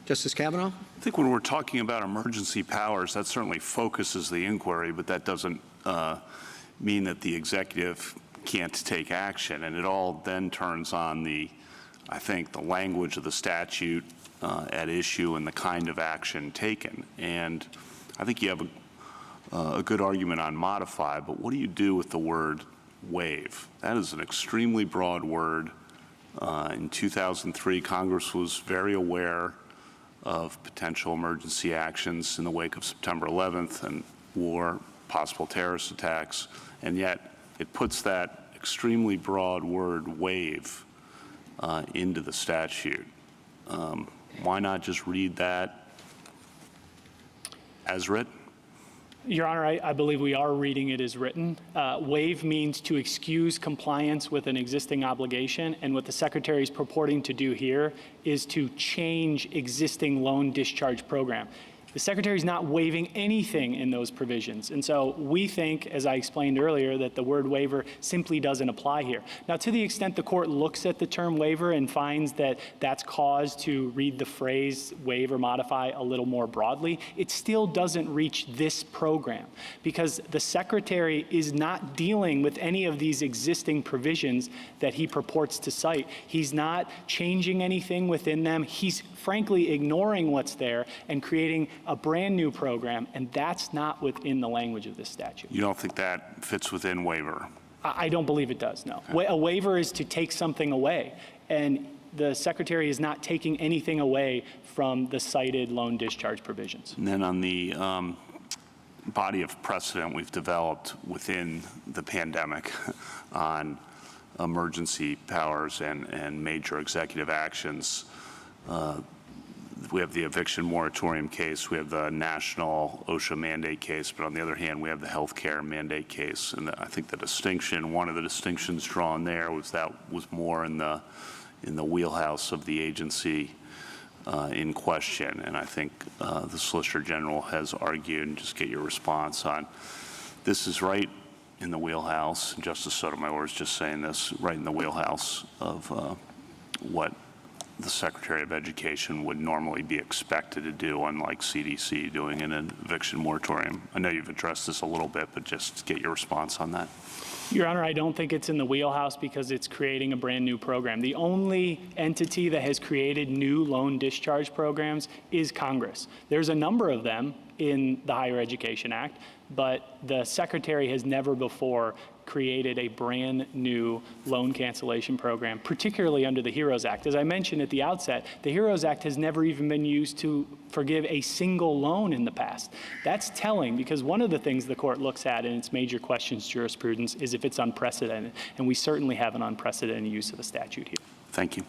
Justice Kavanaugh? I think when we're talking about emergency powers, that certainly focuses the inquiry, but that doesn't mean that the executive can't take action. And it all then turns on I think, the language of the statute at issue and the kind of action taken. And I think you have a good argument on modify, but what do you do with the word waive? That is an extremely broad word. In 2003, Congress was very aware of potential emergency actions in the wake of September 11th and war, possible terrorist attacks, and yet it puts that extremely broad word waive into the statute. Why not just read that as written? Your Honor, I believe we are reading it as written. Waive means to excuse compliance with an existing obligation, and what the Secretary is purporting to do here is to change existing loan discharge program. The Secretary is not waiving anything in those provisions. And so we think, as I explained earlier, that the word waiver simply doesn't apply here. Now, to the extent the court looks at the term waiver and finds that that's cause to read the phrase waive or modify a little more broadly, it still doesn't reach this program because the Secretary is not dealing with any of these existing provisions that he purports to cite. He's not changing anything within them. He's frankly ignoring what's there and creating a brand new program, and that's not within the language of this statute. You don't think that fits within waiver? I don't believe it does, no. Okay. A waiver is to take something away, and the Secretary is not taking anything away from the cited loan discharge provisions. And then on the body of precedent we've developed within the pandemic on emergency powers and major executive actions, we have the eviction moratorium case, we have the national OSHA mandate case, but on the other hand, we have the healthcare mandate case. And I think the distinction, one of the distinctions drawn there was that was more in the wheelhouse of the agency in question. And I think the Solicitor General has argued, and just get your response on, this is right in the wheelhouse, Justice Sotomayor is just saying this, right in the wheelhouse of what the Secretary of Education would normally be expected to do, unlike CDC doing an eviction moratorium. I know you've addressed this a little bit, but just get your response on that. Your Honor, I don't think it's in the wheelhouse because it's creating a brand new program. The only entity that has created new loan discharge programs is Congress. There's a number of them in the Higher Education Act, but the Secretary has never before created a brand new loan cancellation program, particularly under the HEROES Act. As I mentioned at the outset, the HEROES Act has never even been used to forgive a single loan in the past. That's telling because one of the things the court looks at in its major questions jurisprudence is if it's unprecedented, and we certainly have an unprecedented use of the statute here. Thank you.